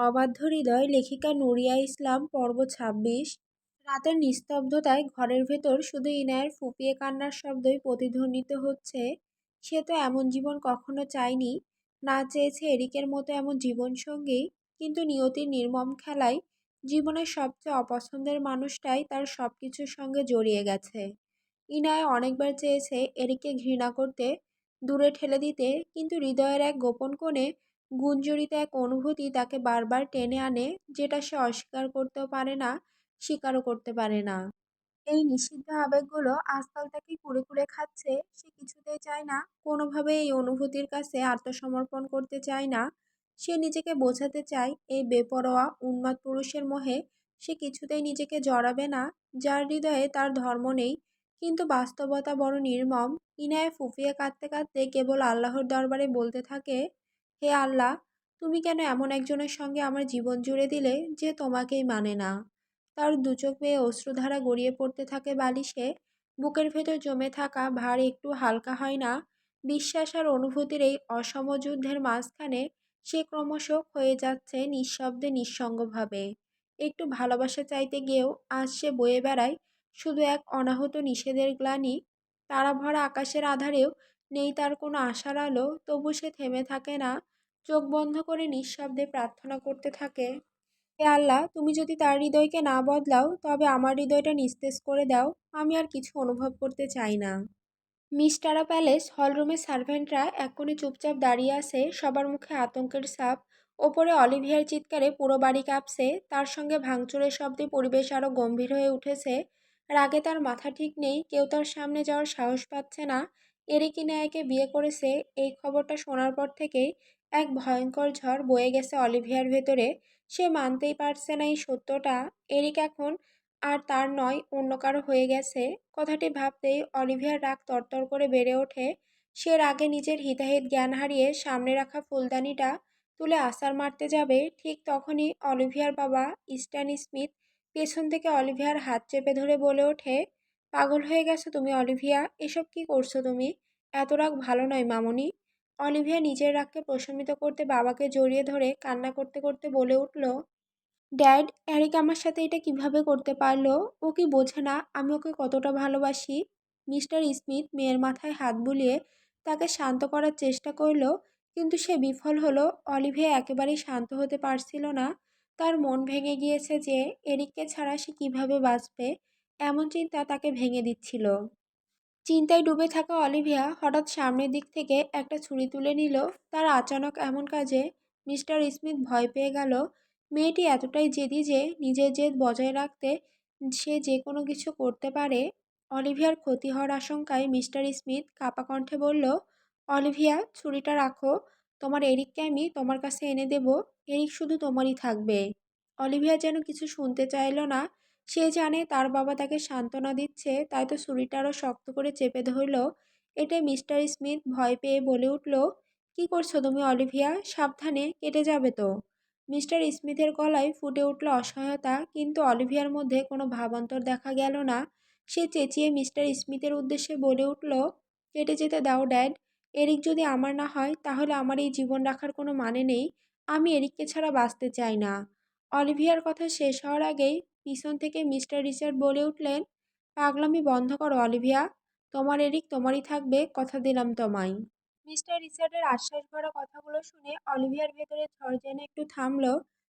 অবাধ্য হৃদয় লেখিকা নুরিয়া ইসলাম পর্ব ২৬। রাতের নিস্তব্ধতায় ঘরের ভেতর শুধু ইনায়ের ফুঁপিয়ে কান্নার শব্দই প্রতিধ্বনিত হচ্ছে। সে তো এমন জীবন কখনো চায়নি, না চেয়েছে এরিকের মতো এমন জীবনসঙ্গী। কিন্তু নিয়তির নির্মম খেলায় জীবনের সবচেয়ে অপছন্দের মানুষটাই তার সবকিছুর সঙ্গে জড়িয়ে গেছে। ইনায়া অনেকবার চেয়েছে এরিককে ঘৃণা করতে, দূরে ঠেলে দিতে, কিন্তু হৃদয়ের এক গোপন কোণে গুঞ্জরিত এক অনুভূতি তাকে বারবার টেনে আনে, যেটা সে অস্বীকার করতেও পারে না, স্বীকারও করতে পারে না। এই নিষিদ্ধ আবেগগুলো আজকাল তাকে কুরে কুরে খাচ্ছে। সে কিছুতেই চায় না, কোনোভাবে এই অনুভূতির কাছে আত্মসমর্পণ করতে চায় না। সে নিজেকে বোঝাতে চায় এই বেপরোয়া উন্মাদ পুরুষের মোহে সে কিছুতেই নিজেকে জড়াবে না, যার হৃদয়ে তার ধর্ম নেই। কিন্তু বাস্তবতা বড় নির্মম। ইনায়া ফুঁপিয়ে কাঁদতে কাঁদতে কেবল আল্লাহর দরবারে বলতে থাকে, হে আল্লাহ, তুমি কেন এমন একজনের সঙ্গে আমার জীবন জুড়ে দিলে যে তোমাকেই মানে না। তার দুচোখ বেয়ে অশ্রুধারা গড়িয়ে পড়তে থাকে বালিশে। বুকের ভেতর জমে থাকা ভার একটু হালকা হয় না। বিশ্বাস আর অনুভূতির এই অসম যুদ্ধের মাঝখানে সে ক্রমশ হয়ে যাচ্ছে নিঃশব্দে নিঃসঙ্গভাবে। একটু ভালোবাসা চাইতে গিয়েও আজ সে বয়ে বেড়ায় শুধু এক অনাহত নিষেধের গ্লানি। তারা ভরা আকাশের আধারেও নেই তার কোনো আশার আলো, তবু সে থেমে থাকে না। চোখ বন্ধ করে নিঃশব্দে প্রার্থনা করতে থাকে, হে আল্লাহ, তুমি যদি তার হৃদয়কে না বদলাও তবে আমার হৃদয়টা নিস্তেজ করে দাও। আমি আর কিছু অনুভব করতে চাই না। মিস্টারা প্যালেস হলরুমের সার্ভেন্টরা এক কোণে চুপচাপ দাঁড়িয়ে আছে, সবার মুখে আতঙ্কের ছাপ। ওপরে অলিভিয়ার চিৎকারে পুরো বাড়ি কাঁপছে, তার সঙ্গে ভাঙচুরের শব্দে পরিবেশ আরও গম্ভীর হয়ে উঠেছে। রাগে তার মাথা ঠিক নেই, কেউ তার সামনে যাওয়ার সাহস পাচ্ছে না। এরিক ইনায়াকে বিয়ে করেছে, এই খবরটা শোনার পর থেকেই এক ভয়ঙ্কর ঝড় বয়ে গেছে অলিভিয়ার ভেতরে। সে মানতেই পারছে না এই সত্যটা। এরিক এখন আর তার নয়, অন্য কারো হয়ে গেছে। কথাটি ভাবতেই অলিভিয়ার রাগ তরতর করে বেড়ে ওঠে। সে রাগে নিজের হিতাহিত জ্ঞান হারিয়ে সামনে রাখা ফুলদানিটা তুলে আছাড় মারতে যাবে, ঠিক তখনই অলিভিয়ার বাবা স্ট্যান স্মিথ পেছন থেকে অলিভিয়ার হাত চেপে ধরে বলে ওঠে, পাগল হয়ে গেছো তুমি অলিভিয়া, এসব কি করছো তুমি? এত রাগ ভালো নয় মামুনি। অলিভিয়া নিজের রাগকে প্রশমিত করতে বাবাকে জড়িয়ে ধরে কান্না করতে করতে বলে উঠল, ড্যাড, এরিক আমার সাথে এটা কিভাবে করতে পারলো? ও কি বোঝে না আমি ওকে কতটা ভালোবাসি? মিস্টার স্মিথ মেয়ের মাথায় হাত বুলিয়ে তাকে শান্ত করার চেষ্টা করলো, কিন্তু সে বিফল হলো। অলিভিয়া একেবারেই শান্ত হতে পারছিল না। তার মন ভেঙে গিয়েছে যে এরিককে ছাড়া সে কিভাবে বাঁচবে, এমন চিন্তা তাকে ভেঙে দিচ্ছিল। চিন্তায় ডুবে থাকা অলিভিয়া হঠাৎ সামনের দিক থেকে একটা ছুরি তুলে নিল। তার আচানক এমন কাজে মিস্টার স্মিথ ভয় পেয়ে গেল। মেয়েটি এতটাই জেদি যে নিজের জেদ বজায় রাখতে সে যে কোনো কিছু করতে পারে। অলিভিয়ার ক্ষতি হওয়ার আশঙ্কায় মিস্টার স্মিথ কাপা কণ্ঠে বলল, অলিভিয়া, ছুরিটা রাখো। তোমার এরিককে আমি তোমার কাছে এনে দেব। এরিক শুধু তোমারই থাকবে। অলিভিয়া যেন কিছু শুনতে চাইল না। সে জানে তার বাবা তাকে সান্ত্বনা দিচ্ছে, তাই তো ছুরিটা আরও শক্ত করে চেপে ধরল। এতে মিস্টার স্মিথ ভয় পেয়ে বলে উঠল, কি করছো তুমি অলিভিয়া, সাবধানে, কেটে যাবে তো। মিস্টার স্মিথের গলায় ফুটে উঠল অসহায়তা, কিন্তু অলিভিয়ার মধ্যে কোনো ভাবান্তর দেখা গেল না। সে চেঁচিয়ে মিস্টার স্মিথের উদ্দেশ্যে বলে উঠল, কেটে যেতে দাও ড্যাড। এরিক যদি আমার না হয় তাহলে আমার এই জীবন রাখার কোনো মানে নেই। আমি এরিককে ছাড়া বাঁচতে চাই না। অলিভিয়ার কথা শেষ হওয়ার আগেই পিছন থেকে মিস্টার রিচার্ড বলে উঠলেন, পাগলামি বন্ধ করো অলিভিয়া। তোমার এরিক তোমারই থাকবে, কথা দিলাম তোমায়। মিস্টার রিচার্ডের আশ্বাস ভরা কথাগুলো শুনে অলিভিয়ার ভেতরে ঝড় যেন একটু থামল।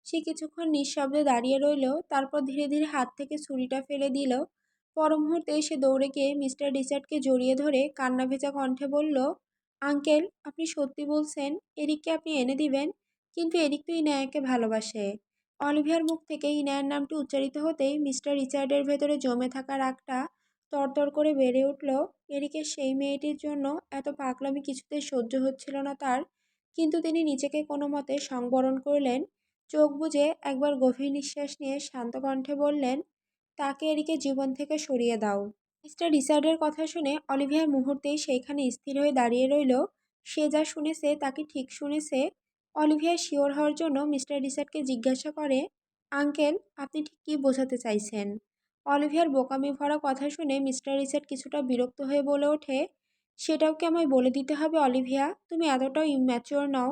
সে কিছুক্ষণ নিঃশব্দে দাঁড়িয়ে রইল, তারপর ধীরে ধীরে হাত থেকে ছুরিটা ফেলে দিল। পর মুহূর্তে সে দৌড়ে গিয়ে মিস্টার রিচার্ডকে জড়িয়ে ধরে কান্না ভেজা কণ্ঠে বলল, আঙ্কেল, আপনি সত্যি বলছেন এরিককে আপনি এনে দিবেন? কিন্তু এরিক তো ইনায়াকে ভালোবাসে। অলিভিয়ার মুখ থেকে ইনায়ার নামটি উচ্চারিত হতেই মিস্টার রিচার্ডের ভেতরে জমে থাকা রাগটা তরতর করে বেড়ে উঠল। এরিকের সেই মেয়েটির জন্য এত পাগলামি কিছুতেই সহ্য হচ্ছিল না তার। কিন্তু তিনি নিজেকে কোনো মতে সংবরণ করলেন। চোখ বুজে একবার গভীর নিঃশ্বাস নিয়ে শান্ত কণ্ঠে বললেন, তাকে এরিকে জীবন থেকে সরিয়ে দাও। মিস্টার রিচার্ডের কথা শুনে অলিভিয়া মুহূর্তেই সেইখানে স্থির হয়ে দাঁড়িয়ে রইল। সে যা শুনেছে তা কি ঠিক শুনেছে? অলিভিয়া শিওর হওয়ার জন্য মিস্টার রিচার্ডকে জিজ্ঞাসা করে, আঙ্কেল, আপনি ঠিক কী বোঝাতে চাইছেন? অলিভিয়ার বোকামি ভরা কথা শুনে মিস্টার রিচার্ড কিছুটা বিরক্ত হয়ে বলে ওঠে, সেটাও কি আমায় বলে দিতে হবে অলিভিয়া? তুমি এতটাও ইম্যাচিওর নও।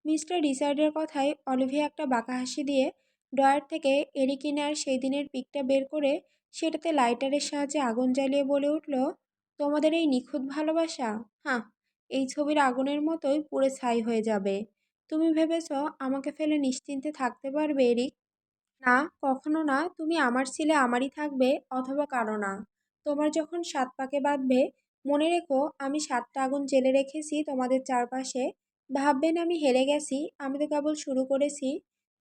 মিস্টার রিচার্ডের কথায় অলিভিয়া একটা বাঁকা হাসি দিয়ে ড্রয়ার থেকে এরিক ইনার সেই দিনের পিকটা বের করে সেটাতে লাইটারের সাহায্যে আগুন জ্বালিয়ে বলে উঠল, তোমাদের এই নিখুঁত ভালোবাসা, হ্যাঁ, এই ছবির আগুনের মতোই পুড়ে ছাই হয়ে যাবে। তুমি ভেবেছ আমাকে ফেলে নিশ্চিন্তে থাকতে পারবে, এরিক? না, কখনো না। তুমি আমার ছিলে আমারই থাকবে, অথবা কারো না। তোমার যখন ৭ পাকে বাঁধবে, মনে রেখো আমি ৭টা আগুন জ্বেলে রেখেছি তোমাদের চারপাশে। ভাববেন আমি হেরে গেছি, আমি তো কেবল শুরু করেছি।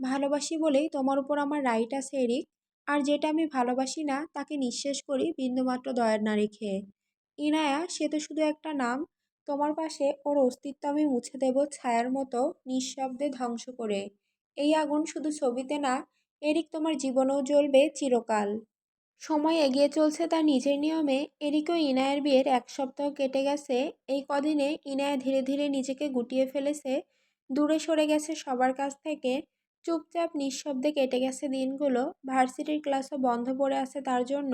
ভালোবাসি বলেই তোমার উপর আমার রাইট আছে, এরিক। আর যেটা আমি ভালোবাসি না তাকে নিঃশেষ করি বিন্দুমাত্র দয়া না রেখে। ইনায়া, সে তো শুধু একটা নাম। তোমার পাশে ওর অস্তিত্ব আমি মুছে দেব ছায়ার মতো, নিঃশব্দে ধ্বংস করে। এই আগুন শুধু ছবিতে না, এরিক, তোমার জীবনেও জ্বলবে চিরকাল। সময় এগিয়ে চলছে তার নিজের নিয়মে। এরিক ও ইনায়ের বিয়ের ১ সপ্তাহ কেটে গেছে। এই কদিনে ইনায়া ধীরে ধীরে নিজেকে গুটিয়ে ফেলেছে, দূরে সরে গেছে সবার কাছ থেকে। চুপচাপ নিঃশব্দে কেটে গেছে দিনগুলো। ভার্সিটির ক্লাসও বন্ধ পড়ে আছে তার জন্য।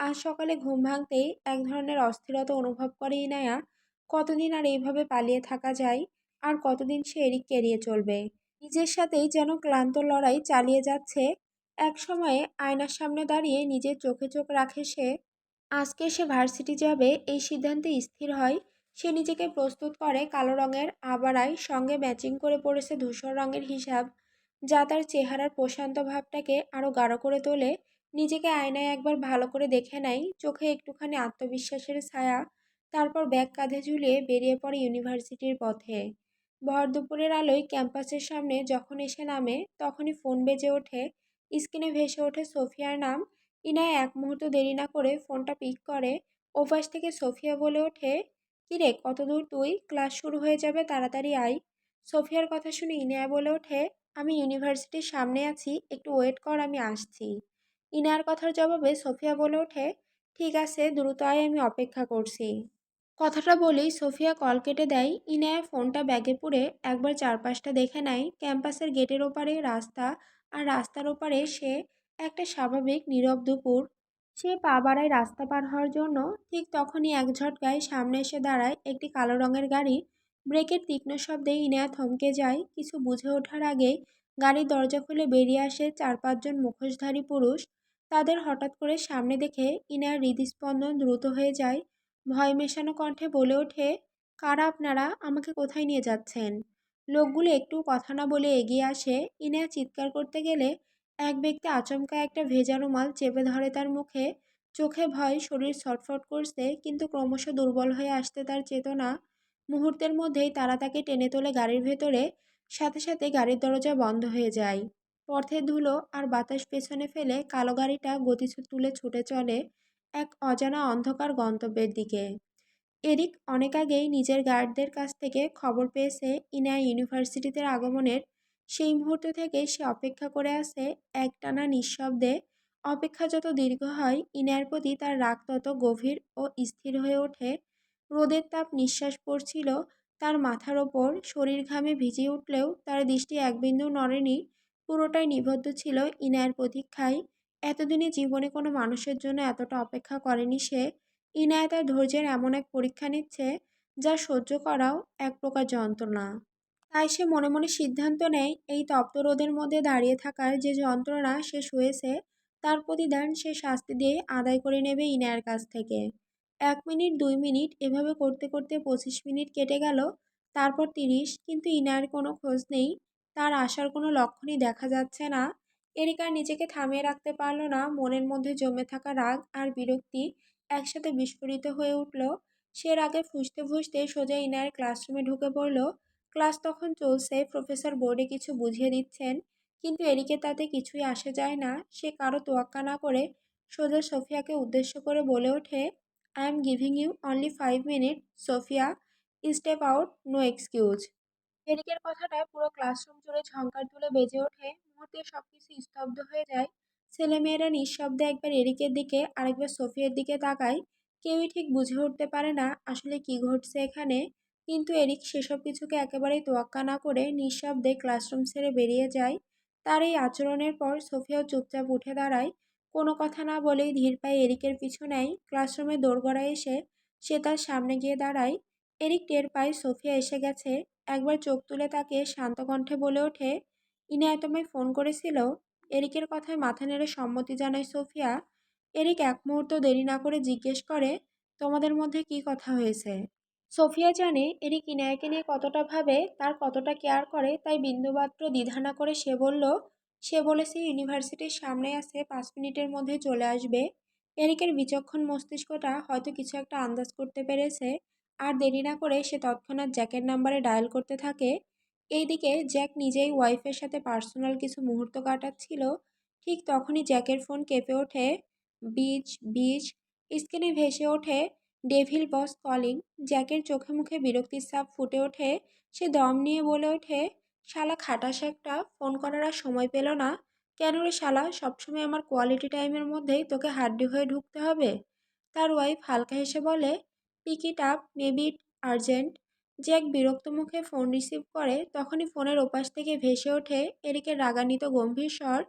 আজ সকালে ঘুম ভাঙতেই এক ধরনের অস্থিরতা অনুভব করে ইনায়া। কতদিন আর এইভাবে পালিয়ে থাকা যায়? আর কতদিন সে এরিককে এড়িয়ে চলবে? নিজের সাথেই যেন ক্লান্ত লড়াই চালিয়ে যাচ্ছে। এক সময়ে আয়নার সামনে দাঁড়িয়ে নিজের চোখে চোখ রাখে সে। আজকে সে ভার্সিটি যাবে এই সিদ্ধান্তে স্থির হয়। সে নিজেকে প্রস্তুত করে কালো রঙের আবারায়, সঙ্গে ম্যাচিং করে পড়েছে ধূসর রঙের হিসাব, যা তার চেহারার প্রশান্ত ভাবটাকে আরো গাঢ় করে তোলে। নিজেকে আয়নায় একবার ভালো করে দেখে নেয়, চোখে একটুখানি আত্মবিশ্বাসের ছায়া। তারপর ব্যাগ কাঁধে ঝুলিয়ে বেরিয়ে পড়ে ইউনিভার্সিটির পথে। ভর দুপুরের আলোয় ক্যাম্পাসের সামনে যখন এসে নামে, তখনই ফোন বেজে ওঠে। স্ক্রিনে ভেসে ওঠে সোফিয়ার নাম। ইনায়া এক মুহূর্ত দেরি না করে ফোনটা পিক করে। ওপাশ থেকে সোফিয়া বলে ওঠে, কিরে, কত দূর তুই? ক্লাস শুরু হয়ে যাবে, তাড়াতাড়ি আয়। সোফিয়ার কথা শুনে ইনায়া বলে ওঠে, আমি ইউনিভার্সিটির সামনে আছি, একটু ওয়েট কর, আমি আসছি। ইনায়ার কথার জবাবে সোফিয়া বলে ওঠে, ঠিক আছে, দ্রুত আয়, আমি অপেক্ষা করছি। কথাটা বলেই সোফিয়া কল কেটে দেয়। ইনায়া ফোনটা ব্যাগে পুরে একবার চারপাশটা দেখে নেয়। ক্যাম্পাসের গেটের ওপারে রাস্তা, আর রাস্তার ওপারে সে। একটা স্বাভাবিক নীরব দুপুর। সে পা বাড়ায় রাস্তা পার হওয়ার জন্য। ঠিক তখনই এক ঝটকায় সামনে এসে দাঁড়ায় একটি কালো রঙের গাড়ি। ব্রেকের তীক্ষ্ণ শব্দে ইনায়া থমকে যায়। কিছু বুঝে ওঠার আগেই গাড়ির দরজা খুলে বেরিয়ে আসে ৪-৫ জন মুখোশধারী পুরুষ। তাদের হঠাৎ করে সামনে দেখে ইনায়ার হৃদস্পন্দন দ্রুত হয়ে যায়। ভয় মেশানো কণ্ঠে বলে ওঠে, কারা আপনারা? আমাকে কোথায় নিয়ে যাচ্ছেন? লোকগুলো একটু কথা না বলে এগিয়ে আসে। ইনায়া চিৎকার করতে গেলে এক ব্যক্তি আচমকা একটা ভেজা রুমাল চেপে ধরে তার মুখে। চোখে ভয়, শরীর ছটফট করছে, কিন্তু ক্রমশ দুর্বল হয়ে আসতে তার চেতনা। মুহূর্তের মধ্যেই তারা তাকে টেনে তোলে গাড়ির ভেতরে। সাথে সাথে গাড়ির দরজা বন্ধ হয়ে যায়। পথের ধুলো আর বাতাস পেছনে ফেলে কালো গাড়িটা গতি তুলে ছুটে চলে এক অজানা অন্ধকার গন্তব্যের দিকে। এরিক অনেক আগেই নিজের গার্ডদের কাছ থেকে খবর পেয়েছে ইনায়া ইউনিভার্সিটিতে আগমনের। সেই মুহূর্ত থেকে সে অপেক্ষা করে আছে একটানা নিঃশব্দে। অপেক্ষা যত দীর্ঘ হয়, ইনায়ার প্রতি তার রাগ তত গভীর ও স্থির হয়ে ওঠে। রোদের তাপ নিঃশ্বাস পড়ছিল তার মাথার ওপর, শরীর ঘামে ভিজে উঠলেও তার দৃষ্টি এক বিন্দু নড়েনি। পুরোটাই নিবদ্ধ ছিল ইনায়ার প্রতীক্ষায়। এতদিনে জীবনে কোনো মানুষের জন্য এতটা অপেক্ষা করেনি সে। ইনায়া তার ধৈর্যের এমন এক পরীক্ষা নিচ্ছে, যা সহ্য করাও এক প্রকার যন্ত্রণা। তাই সে মনে মনে সিদ্ধান্ত নেয়, এই তপ্ত রোদের মধ্যে দাঁড়িয়ে থাকার যে যন্ত্রণা সে সয়েছে, তার প্রতিদান সে শাস্তি দিয়ে আদায় করে নেবে ইনায়ার কাছ থেকে। ১ মিনিট, ২ মিনিট, এভাবে করতে করতে ২৫ মিনিট কেটে গেল। তারপর ৩০, কিন্তু ইনায়ার কোনো খোঁজ নেই। তার আসার কোনো লক্ষণই দেখা যাচ্ছে না। এরিকা নিজেকে থামিয়ে রাখতে পারল না। মনের মধ্যে জমে থাকা রাগ আর বিরক্তি একসাথে বিস্ফোরিত হয়ে উঠল। সে রাগে ফুঁসতে ফুঁসতে সোজা ইনায়ের ক্লাসরুমে ঢুকে পড়ল। ক্লাস তখন চলছে, প্রফেসর বোর্ডে কিছু বুঝিয়ে দিচ্ছেন, কিন্তু এরিকে তাতে কিছুই আসে যায় না। সে কারো তোয়াক্কা না করে সোজা সোফিয়াকে উদ্দেশ্য করে বলে ওঠে, I am giving you only 5 minute, Sophia, step out, no excuse. এরিকের কথাটা পুরো ক্লাসরুম জুড়ে ঝংকার তুলে বেজে ওঠে। মুহূর্তে সবকিছু স্তব্ধ হয়ে যায়। ছেলেমেয়েরা নিঃশব্দে একবার এরিকের দিকে আরেকবার সোফিয়ার দিকে তাকায়। কেউই ঠিক বুঝে উঠতে পারে না আসলে কি ঘটছে এখানে। কিন্তু এরিক সেসব কিছুকে একেবারেই তোয়াক্কা না করে নিঃশব্দে ক্লাসরুম ছেড়ে বেরিয়ে যায়। তার এই আচরণের পর সোফিয়াও চুপচাপ উঠে দাঁড়ায়। কোনো কথা না বলেই ধীর পায়ে এরিকের পিছু নেয়। ক্লাসরুমে দোরগোড়ায় এসে সে তার সামনে গিয়ে দাঁড়ায়। এরিক টের পায় সোফিয়া এসে গেছে। একবার চোখ তুলে তাকে শান্ত কণ্ঠে বলে ওঠে, ইনায়া তোমায় ফোন করেছিল? এরিকের কথায় মাথা নেড়ে সম্মতি জানায় সোফিয়া। এরিক এক মুহূর্ত দেরি না করে জিজ্ঞেস করে, তোমাদের মধ্যে কি কথা হয়েছে? সোফিয়া জানে এরিক ইনায়াকে নিয়ে কতটা ভাবে, তার কতটা কেয়ার করে, তাই বিন্দুমাত্র দ্বিধা না করে সে বলল, সে বলেছে ইউনিভার্সিটির সামনে আছে, 5 মিনিটের মধ্যে চলে আসবে। এরিকের বিচক্ষণ মস্তিষ্কটা হয়তো কিছু একটা আন্দাজ করতে পেরেছে, আর দেরি না করে সে তৎক্ষণাৎ জ্যাকের নাম্বারে ডায়াল করতে থাকে। এইদিকে জ্যাক নিজেই ওয়াইফের সাথে পার্সোনাল কিছু মুহূর্ত কাটাচ্ছিল। ঠিক তখনই জ্যাকের ফোন কেঁপে ওঠে। বিচ বিচ স্ক্রিনে ভেসে ওঠে, ডেভিল বস কলিং। জ্যাকের চোখে মুখে বিরক্তির ছাপ ফুটে ওঠে। সে দম নিয়ে বলে ওঠে, শালা খাটাস একটা, ফোন করার আর সময় পেল না। কেন রে শালা, সবসময় আমার কোয়ালিটি টাইমের মধ্যেই তোকে হাড্ডি হয়ে ঢুকতে হবে? তার ওয়াইফ হালকা হেসে বলে, pick it up, maybe it urgent. Jack বিরক্ত মুখে ফোন রিসিভ করে, তখনই ফোনের ওপাশ থেকে ভেসে ওঠে এরিকের রাগান্বিত গম্ভীর স্বর।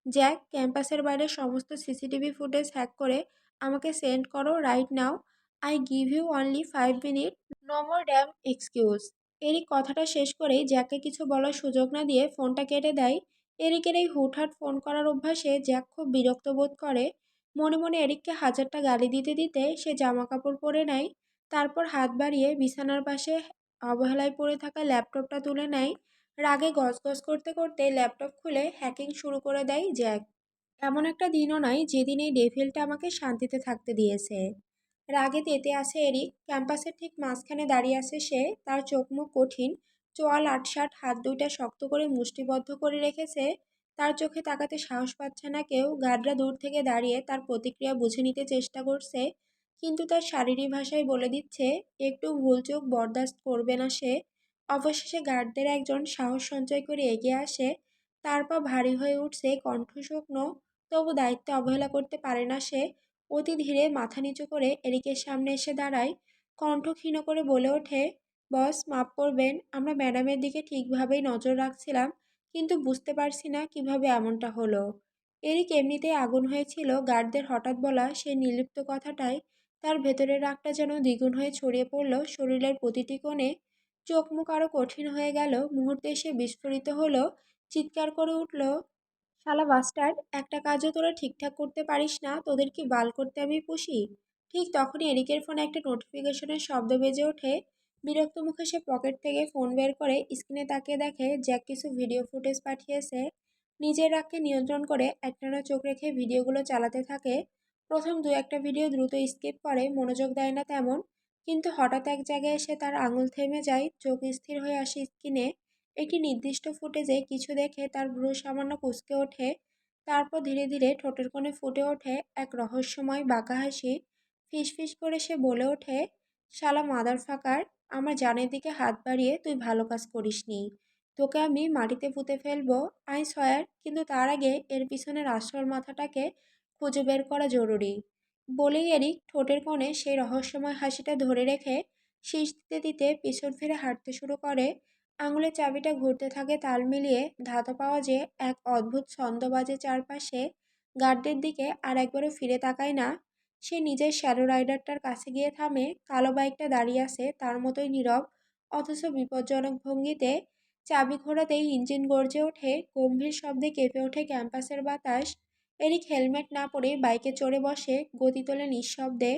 জ্যাক, ক্যাম্পাসের বাইরে সমস্ত সিসিটিভি ফুটেজ হ্যাক করে আমাকে সেন্ড করো right now. I give you only 5 minute, no more damn excuse. Eric কথাটা শেষ করেই জ্যাককে কিছু বলার সুযোগ না দিয়ে ফোনটা কেটে দেয়। এরিকের এই হুটহাট ফোন করার অভ্যাসে জ্যাক খুব বিরক্ত বোধ করে। মনে মনে এরিককে হাজারটা গালি দিতে দিতে সে জামা কাপড় পরে নেয়। তারপর হাত বাড়িয়ে বিছানার পাশে অবহেলায় পড়ে থাকা ল্যাপটপটা তুলে নেয়। রাগে গজগজ করতে করতে ল্যাপটপ খুলে হ্যাকিং শুরু করে দেয় জ্যাক। এমন একটা দিনও নাই যেদিন এই ডেভিলটা আমাকে শান্তিতে থাকতে দিয়েছে। রাগে তেতে আছে এরিক। ক্যাম্পাসের ঠিক মাঝখানে দাঁড়িয়ে আছে সে, তার চোখ মুখ কঠিন, চোয়াল আটসাট, হাত দুইটা শক্ত করে মুষ্টিবদ্ধ করে রেখেছে। তার চোখে তাকাতে সাহস পাচ্ছে না কেউ। গার্ডরা দূর থেকে দাঁড়িয়ে তার প্রতিক্রিয়া বুঝে নিতে চেষ্টা করছে, কিন্তু তার শারীরিক ভাষায় বলে দিচ্ছে একটু ভুলচুক বরদাস্ত করবে না সে। অবশেষে গার্ডদের একজন সাহস সঞ্চয় করে এগিয়ে আসে। তার পা ভারী হয়ে উঠছে, কণ্ঠ শুকনো, তবু দায়িত্বে অবহেলা করতে পারে না সে। অতি ধীরে মাথা নিচু করে এরিকের সামনে এসে দাঁড়ায়। কণ্ঠ ক্ষীণ করে বলে ওঠে, বস মাফ করবেন, আমরা ম্যাডামের দিকে ঠিকভাবেই নজর রাখছিলাম, কিন্তু বুঝতে পারছি না কিভাবে এমনটা হলো। এরিক এমনিতেই আগুন হয়েছিল, গার্ডদের হঠাৎ বলা সেই নির্লিপ্ত কথাটায় তার ভেতরের রাগটা যেন দ্বিগুণ হয়ে ছড়িয়ে পড়ল শরীরের প্রতিটি কোণে। চোখ মুখ আরো কঠিন হয়ে গেল, মুহূর্তে সে বিস্ফোরিত হলো, চিৎকার করে উঠল, শালা বাস্টার্ড, একটা কাজও তোরা ঠিকঠাক করতে পারিস না, তোদের কি বাল করতে আমি পুষি? ঠিক তখনই এরিকের ফোনে একটা নোটিফিকেশনের শব্দ বেজে ওঠে। বিরক্ত মুখে সে পকেট থেকে ফোন বের করে স্ক্রিনে তাকিয়ে দেখে জ্যাক কিছু ভিডিও ফুটেজ পাঠিয়েছে। নিজের রাগকে নিয়ন্ত্রণ করে একটানা চোখ রেখে ভিডিওগুলো চালাতে থাকে। প্রথম দু একটা ভিডিও দ্রুত স্কিপ করে, মনোযোগ দেয় না তেমন। কিন্তু হঠাৎ এক জায়গায় এসে তার আঙুল থেমে যায়, চোখ স্থির হয়ে আসে স্ক্রিনে। একটি নির্দিষ্ট ফুটেজে কিছু দেখে তার ভ্রু সামান্য কুঁচকে ওঠে। তারপর ধীরে ধীরে ঠোঁটের কোণে ফুটে ওঠে এক রহস্যময় বাঁকা হাসি। ফিসফিস করে সে বলে ওঠে, শালা মাদার ফাকার, আমার জানের দিকে হাত বাড়িয়ে তুই ভালো কাজ করিসনি। তোকে আমি মাটিতে পুঁতে ফেলবো, আই সয়ার, কিন্তু তার আগে এর পিছনের আসল মাথাটাকে খুঁজে বের করা জরুরি। বলেই এরিক ঠোঁটের কোণে সেই রহস্যময় হাসিটা ধরে রেখে শীষ দিতে দিতে পিছন ফিরে হাঁটতে শুরু করে। আঙুলের চাবিটা ঘুরতে থাকে তাল মিলিয়ে, ধাতব আওয়াজে এক অদ্ভুত ছন্দ বাজে চারপাশে। গার্ডদের দিকে আর একবারও ফিরে তাকায় না। সে নিজের শ্যাডো রাইডারটার কাছে গিয়ে থামে। কালো বাইকটা দাঁড়িয়ে আছে তার মতোই নীরব, অথচ বিপজ্জনক ভঙ্গিতে। চাবি ঘোরাতেই ইঞ্জিন গর্জে ওঠে, গম্ভীর শব্দে কেঁপে ওঠে ক্যাম্পাসের বাতাস। এরিক হেলমেট না পরে বাইকে চড়ে বসে, গতি তোলে নিঃশব্দে।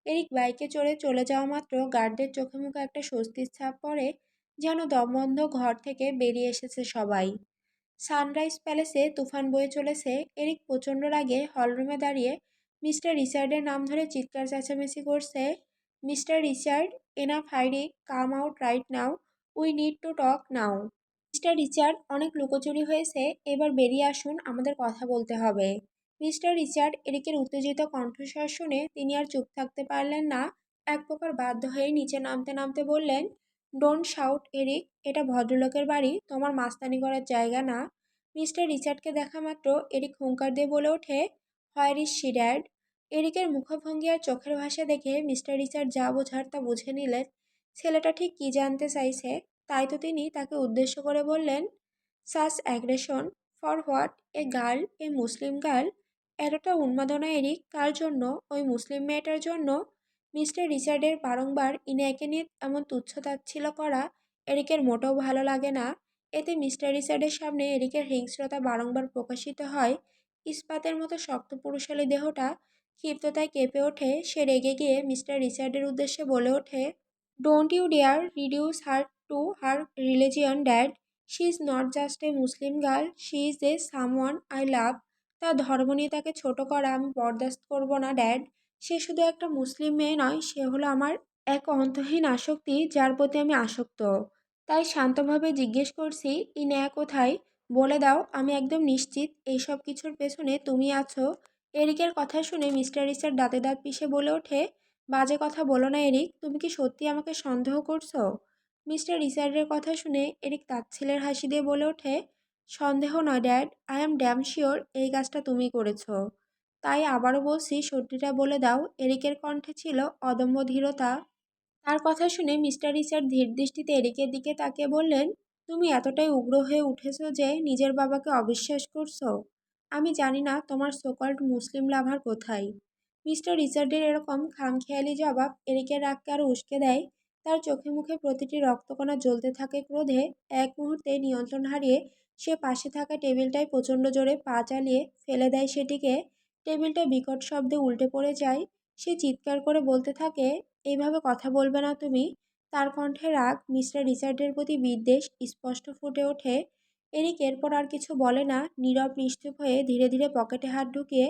এরিক বাইকে চড়ে চলে যাওয়া মাত্র গার্ডদের চোখে মুখে একটা স্বস্তির ছাপ পড়ে, যেন দমবন্ধ ঘর থেকে বেরিয়ে এসেছে সবাই। সানরাইজ প্যালেসে তুফান বয়ে চলেছে। এরিক প্রচণ্ড রাগে হলরুমে দাঁড়িয়ে মিস্টার রিচার্ডের নাম ধরে চিৎকার চেঁচামেচি করছে। Mister Richard, enough hiding, come out right now, we need to talk now. Mister Richard, অনেক লুকোচুরি হয়েছে, এবার বেরিয়ে আসুন, আমাদের কথা বলতে হবে। মিস্টার রিচার্ড, এরিকের উত্তেজিত কণ্ঠস্বর শুনে তিনি আর চুপ থাকতে পারলেন না। এক প্রকার বাধ্য হয়ে নিচে নামতে নামতে বললেন, ডোন্ট শাউট এরিক, এটা ভদ্রলোকের বাড়ি, তোমার মাস্তানি করার জায়গা না। মিস্টার রিচার্ডকে দেখা মাত্র এরিক হুঙ্কার দিয়ে বলে ওঠে, হোয়ার ইজ শি ড্যাড? এরিকের মুখভঙ্গি আর চোখের ভাষা দেখে মিস্টার রিচার্ড যা বোঝার তা বুঝে নিলেন ছেলেটা ঠিক কী জানতে চাইছে। তাই তো তিনি তাকে উদ্দেশ্য করে বললেন, such aggression, for what? A girl, A Muslim girl? এতটা উন্মাদনা এরিক, কার জন্য? ওই মুসলিম মেয়েটার জন্য? মিস্টার রিচার্ডের বারংবার ইনায়াকে নিয়ে এমন তুচ্ছ তাচ্ছিল্য করা এরিকের মোটেও ভালো লাগে না। এতে মিস্টার রিচার্ডের সামনে এরিকের হিংস্রতা বারংবার প্রকাশিত হয়। ইস্পাতের মতো শক্ত পুরুষালী দেহটা ক্ষিপ্ততায় কেঁপে ওঠে। সে রেগে গিয়ে মিস্টার রিচার্ডের উদ্দেশ্যে বলে ওঠে, don't you dare reduce her to her religion, dad. She is not just a Muslim girl, she is a someone I love. তার ধর্ম নিয়ে তাকে ছোট করা আমি বরদাস্ত করব না, ড্যাড। সে শুধু একটা মুসলিম মেয়ে নয়, সে হলো আমার এক অন্তহীন আসক্তি, যার প্রতি আমি আসক্ত। তাই শান্তভাবে জিজ্ঞেস করছি, ইনায়া কোথায়? বলে দাও, আমি একদম নিশ্চিত এই সব কিছুর পেছনে তুমি আছো। এরিকের কথা শুনে মিস্টার রিচার্ড দাঁতে দাঁত পিষে বলে ওঠে, বাজে কথা বলো না এরিক, তুমি কি সত্যি আমাকে সন্দেহ করছো? মিস্টার রিচার্ডের কথা শুনে এরিক তাচ্ছিলের হাসি দিয়ে বলে ওঠে, সন্দেহ নয় dad, I am damn sure এই কাজটা তুমি করেছো। তাই আবারও বলছি, সত্যিটা বলে দাও। এরিকের কণ্ঠে ছিল অদম্য ধীরতা। তার কথা শুনে মিস্টার রিচার্ড ধীর দৃষ্টিতে এরিকের দিকে তাকিয়ে বললেন, তুমি এতটাই উগ্র হয়ে উঠেছো যে নিজের বাবাকে অবিশ্বাস করছো। আমি জানি না তোমার সোকল্ড মুসলিম লাভার কোথায়। মিস্টার রিচার্ডের এরকম খামখেয়ালি জবাব এরিকের রাগকে আরো উস্কে দেয়। তার চোখে মুখে প্রতিটি রক্তকণা জ্বলতে থাকে ক্রোধে। এক মুহূর্তে নিয়ন্ত্রণ হারিয়ে সে পাশে থাকা টেবিলটায় প্রচণ্ড জোরে পা চালিয়ে ফেলে দেয় সেটিকে। টেবিলটা বিকট শব্দে উল্টে পড়ে যায়। সে চিৎকার করে বলতে থাকে, এইভাবে কথা বলবে না তুমি। তার কণ্ঠে রাগ, মিস্টার রিচার্ডের প্রতি বিদ্বেষ স্পষ্ট ফুটে ওঠে। এরিক এরপর আর কিছু বলে না, নীরব নিশ্চুপ হয়ে ধীরে ধীরে পকেটে হাত ঢুকিয়ে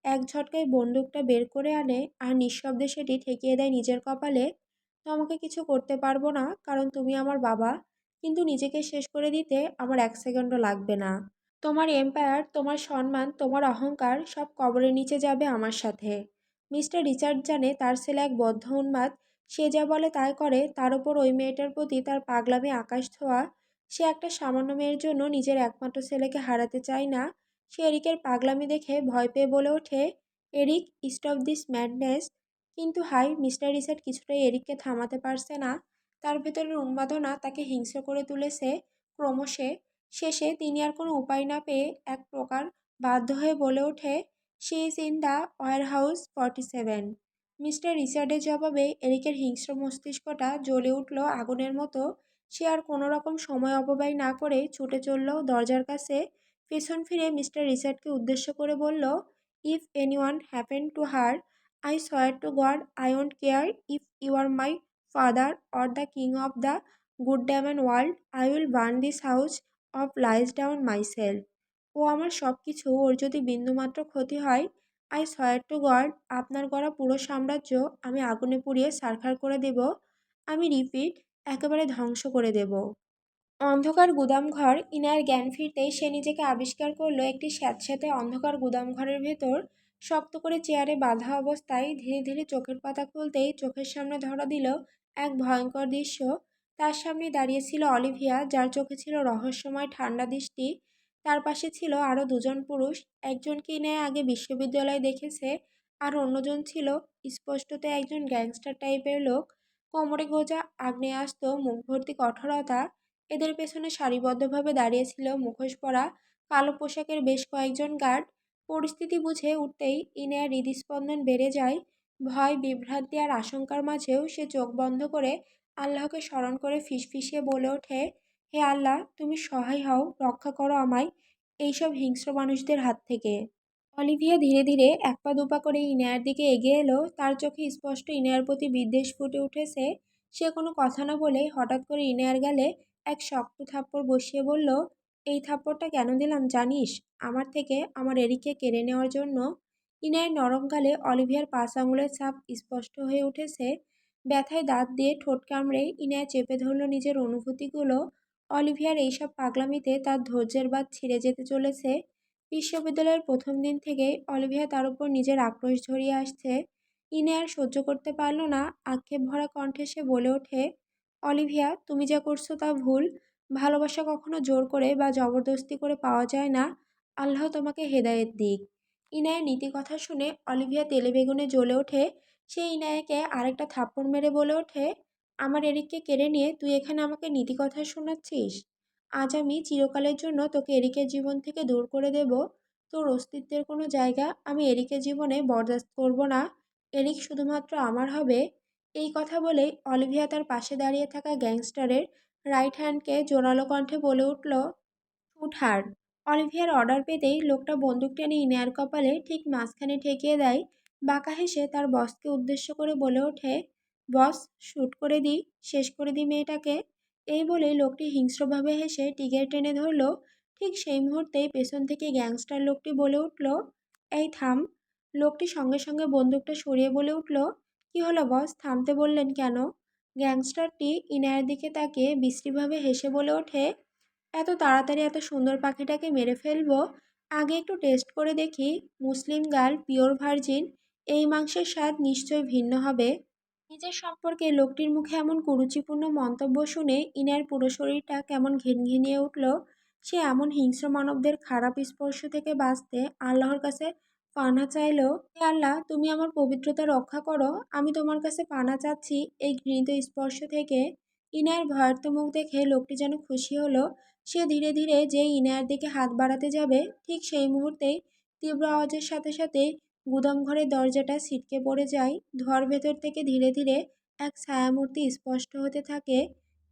এক ঝটকায় বন্দুকটা বের করে আনে আর নিঃশব্দে সেটি ঠেকিয়ে দেয় নিজের কপালে। তোমাকে কিছু করতে পারবো না, কারণ তুমি আমার বাবা। কিন্তু নিজেকে শেষ করে দিতে আমার এক সেকেন্ডও লাগবে না। তোমার এম্পায়ার, তোমার সম্মান, তোমার অহংকার সব কবরের নিচে যাবে আমার সাথে। মিস্টার রিচার্ড জানে তার ছেলে এক বদ্ধ উন্মাদ। সে যা বলে তাই করে। তার উপর ওই মেয়েটার প্রতি তার পাগলামি আকাশ ছোঁয়া। সে একটা সামান্য মেয়ের জন্য নিজের একমাত্র ছেলেকে হারাতে চায় না। সে এরিকের পাগলামি দেখে ভয় পেয়ে বলে ওঠে, এরিক, স্টপ দিস ম্যাডনেস। কিন্তু হাই, মিস্টার রিচার্ড কিছুটাই এরিককে থামাতে পারছে না। তার ভেতরের উন্মাদনা তাকে হিংস্র করে তুলেছে ক্রমশ। শেষে তিনি আর কোনো উপায় না পেয়ে এক প্রকার বাধ্য হয়ে বলে ওঠে, she is in the warehouse 47। Mister রিচার্ডের জবাবে এরিকের হিংস্র মস্তিষ্কটা জ্বলে উঠল আগুনের মতো। সে আর কোনো রকম সময় অপব্যয় না করে ছুটে চলল দরজার কাছে। পেছন ফিরে মিস্টার রিচার্ডকে উদ্দেশ্য করে বলল, if anyone happen to her, I swear to God I won't care if you are my father or the king of the goddamn world, I will burn this house of lies down myself. ও আমার সব কিছু, ওর যদি বিন্দুমাত্র ক্ষতি হয়, I swear to god আপনার গড়া পুরো সাম্রাজ্য আমি আগুনে পুড়িয়ে ছারখার করে দেব। আমি রিপিট, একেবারে ধ্বংস করে দেব। অন্ধকার গুদামঘর। ইনায়ের জ্ঞান ফিরতেই সে নিজেকে আবিষ্কার করলো একটি স্যাঁতসেঁতে অন্ধকার গুদামঘরের ভেতর। শক্ত করে চেয়ারে বাঁধা অবস্থায় ধীরে ধীরে চোখের পাতা খুলতেই চোখের সামনে ধরা দিল এক ভয়ঙ্কর দৃশ্য। তার সামনে দাঁড়িয়ে ছিল অলিভিয়া, যার চোখে ছিল রহস্যময় ঠান্ডা দৃষ্টি। তার পাশে ছিল আরও দুজন পুরুষ। একজনকে ইনায়া আগে বিশ্ববিদ্যালয়ে দেখেছে, আর অন্যজন ছিল স্পষ্টত একজন গ্যাংস্টার টাইপের লোক। কোমরে গোজা, আগ্নেয়াস্ত্র, মুখ ভর্তি কঠোরতা। এদের পেছনে সারিবদ্ধভাবে দাঁড়িয়েছিল মুখোশ পরা কালো পোশাকের বেশ কয়েকজন গার্ড। পরিস্থিতি বুঝে উঠতেই ইনায়ার হৃদস্পন্দন বেড়ে যায়। ভয়, বিভ্রান্তি আর আশঙ্কার মাঝেও সে চোখ বন্ধ করে আল্লাহকে স্মরণ করে ফিসফিসিয়ে বলে ওঠে, হে আল্লাহ, তুমি সহায় হও, রক্ষা করো আমায় এইসব হিংস্র মানুষদের হাত থেকে। অলিভিয়া ধীরে ধীরে এক পা দুপা করে ইনায়ার দিকে এগিয়ে এলো। তার চোখে স্পষ্ট ইনায়ার প্রতি বিদ্বেষ ফুটে উঠেছে। সে কোনো কথা না বলে হঠাৎ করে ইনায়ার গালে এক শক্ত থাপ্পড় বসিয়ে বলল, এই থাপ্পড়টা কেন দিলাম জানিস? আমার থেকে আমার এরিককে কেড়ে নেওয়ার জন্য। ইনায়ের নরম গালে অলিভিয়ার 5 আঙুলের ছাপ স্পষ্ট হয়ে উঠেছে। ব্যথায় দাঁত দিয়ে ঠোঁট কামড়ে ইনায়া চেপে ধরল নিজের অনুভূতিগুলো। অলিভিয়ার এইসব পাগলামিতে তার ধৈর্যের বাঁধ ছিঁড়ে যেতে চলেছে। বিশ্ববিদ্যালয়ের প্রথম দিন থেকেই অলিভিয়া তার উপর নিজের আক্রোশ ঝরিয়ে আসছে। ইনায়ার সহ্য করতে পারল না। আক্ষেপ ভরা কণ্ঠে সে বলে ওঠে, অলিভিয়া, তুমি যা করছো তা ভুল। ভালোবাসা কখনো জোর করে বা জবরদস্তি করে পাওয়া যায় না। আল্লাহ তোমাকে হেদায়েত দিক। ইনায়ের নীতি কথা শুনে অলিভিয়া তেলে বেগুনে জ্বলে ওঠে। সে ইনায়াকে আরেকটা থাপ্পড় মেরে বলে ওঠে, আমার এরিককে কেড়ে নিয়ে তুই এখানে আমাকে নীতি কথা শোনাচ্ছিস? আজ আমি চিরকালের জন্য তোকে এরিকের জীবন থেকে দূর করে দেব। তোর অস্তিত্বের কোনো জায়গা আমি এরিকের জীবনে বরদাস্ত করব না। এরিক শুধুমাত্র আমার হবে। এই কথা বলেই অলিভিয়া তার পাশে দাঁড়িয়ে থাকা গ্যাংস্টারের রাইট হ্যান্ডকে জোরালো কণ্ঠে বলে উঠল, শুট হার। অলিভিয়ার অর্ডার পেতেই লোকটা বন্দুক টেনে ইনায়ার কপালে ঠিক মাঝখানে ঠেকিয়ে দেয়। বাঁকা হেসে তার বসকে উদ্দেশ্য করে বলে ওঠে, বস, শুট করে দিই, শেষ করে দিই মেয়েটাকে। এই বলেই লোকটি হিংস্রভাবে হেসে টিকেট টেনে ধরল। ঠিক সেই মুহূর্তেই পেছন থেকে গ্যাংস্টার লোকটি বলে উঠল, এই থাম। লোকটি সঙ্গে সঙ্গে বন্দুকটা সরিয়ে বলে উঠল, কি হলো বস, থামতে বললেন কেন? গ্যাংস্টারটি ইনায়ের দিকে তাকিয়ে বিশ্রীভাবে হেসে বলে ওঠে, এত তাড়াতাড়ি এত সুন্দর পাখিটাকে মেরে ফেলবো? আগে একটু টেস্ট করে দেখি। মুসলিম গার্ল, পিওর ভার্জিন, এই মাংসের স্বাদ নিশ্চয়ই ভিন্ন হবে। নিজের সম্পর্কে লোকটির মুখে এমন কুরুচিপূর্ণ মন্তব্য শুনে ইনার পুরো শরীরটা কেমন ঘিনঘিনিয়ে উঠল। সে এমন হিংস্র মানবদের খারাপ স্পর্শ থেকে বাঁচতে আল্লাহর কাছে পানা চাইল। হে আল্লাহ, তুমি আমার পবিত্রতা রক্ষা করো, আমি তোমার কাছে পানা চাচ্ছি এই ঘৃণিত স্পর্শ থেকে। ইনায়ের ভয়ার্ত মুখ দেখে লোকটি যেন খুশি হলো। সে ধীরে ধীরে যে ইনায়ের দিকে হাত বাড়াতে যাবে, ঠিক সেই মুহূর্তেই তীব্র আওয়াজের সাথে সাথে গুদাম ঘরের দরজাটা ছিটকে পড়ে যায়। ধোঁয়ার ভেতর থেকে ধীরে ধীরে এক ছায়ামূর্তি স্পষ্ট হতে থাকে।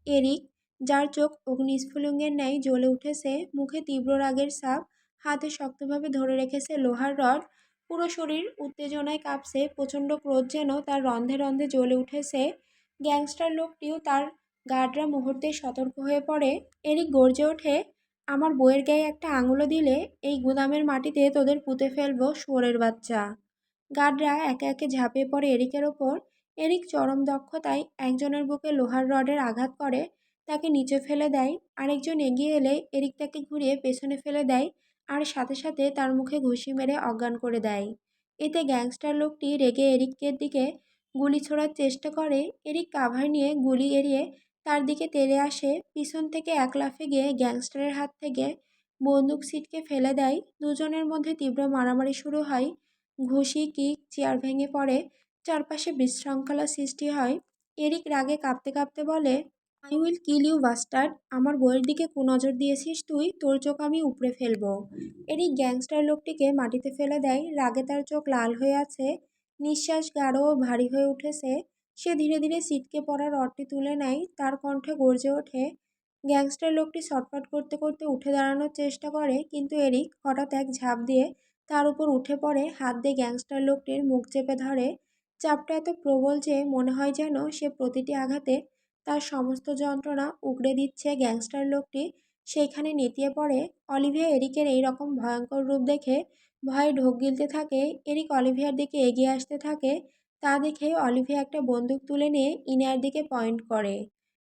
এরিক, যার চোখ অগ্নিস্ফুলিঙ্গের ন্যায় জ্বলে উঠেছে, মুখে তীব্র রাগের ছাপ, হাতে শক্তভাবে ধরে রেখেছে লোহার রড। পুরো শরীর উত্তেজনায় কাঁপছে, প্রচণ্ড ক্রোধ যেন তার রন্ধে রন্ধে জ্বলে উঠেছে। গ্যাংস্টার লোকটিও তার গার্ডরা মুহূর্তেই সতর্ক হয়ে পড়ে। এরিক গর্জে ওঠে, আমার বইয়ের গায়ে একটা আঙুলও দিলে এই গুদামের মাটিতে তোদের পুঁতে ফেলবো, শুয়োরের বাচ্চা। গার্ডরা একে একে ঝাঁপিয়ে পড়ে এরিকের ওপর। এরিক চরম দক্ষতায় একজনের বুকে লোহার রডের আঘাত করে, তাকে নিচে ফেলে দেয়। আরেকজন এগিয়ে এলে এরিক তাকে ঘুরিয়ে পেছনে ফেলে দেয়, আর সাথে সাথে তার মুখে ঘুষি মেরে অজ্ঞান করে দেয়। এতে গ্যাংস্টার লোকটি রেগে এরিকের দিকে গুলি ছোড়ার চেষ্টা করে। এরিক কাভার নিয়ে গুলি এড়িয়ে তার দিকে তেড়ে আসে, পিছন থেকে এক লাফে গিয়ে গ্যাংস্টারের হাত থেকে বন্দুক ছিটকে ফেলে দেয়। দুজনের মধ্যে তীব্র মারামারি শুরু হয়। ঘুষি, কিক, চেয়ার ভেঙে পড়ে, চারপাশে বিশৃঙ্খলা সৃষ্টি হয়। এরিক রাগে কাঁপতে কাঁপতে বলে, I will kill you bastard. আমার বইয়ের দিকে কুনজর দিয়েছিস তুই, তোর চোখ আমি উপড়ে ফেলবো। এরিক গ্যাংস্টার লোকটিকে মাটিতে ফেলে দেয়, রাগে তার চোখ লাল হয়ে আছে, নিঃশ্বাস গাঢ় ও ভারী হয়ে উঠেছে। সে ধীরে ধীরে ছিটকে পড়া রডটি তুলে নেয়, তার কণ্ঠে গর্জে ওঠে। গ্যাংস্টার লোকটি ছটফট করতে করতে উঠে দাঁড়ানোর চেষ্টা করে, কিন্তু এরিক হঠাৎ এক ঝাঁপ দিয়ে তার উপর উঠে পড়ে, হাত দিয়ে গ্যাংস্টার লোকটির মুখ চেপে ধরে। চাপটা এত প্রবল যে মনে হয় যেন সে প্রতিটি আঘাতে তার সমস্ত যন্ত্রণা উগড়ে দিচ্ছে। গ্যাংস্টার লোকটি সেইখানে নেতিয়ে পড়ে। অলিভিয়া এরিকের এই রকম ভয়ঙ্কর রূপ দেখে ভয়ে ঢোক গিলতে থাকে। এরিক অলিভিয়ার দিকে এগিয়ে আসতে থাকে। তা দেখে অলিভিয়া একটা বন্দুক তুলে নিয়ে ইনার দিকে পয়েন্ট করে।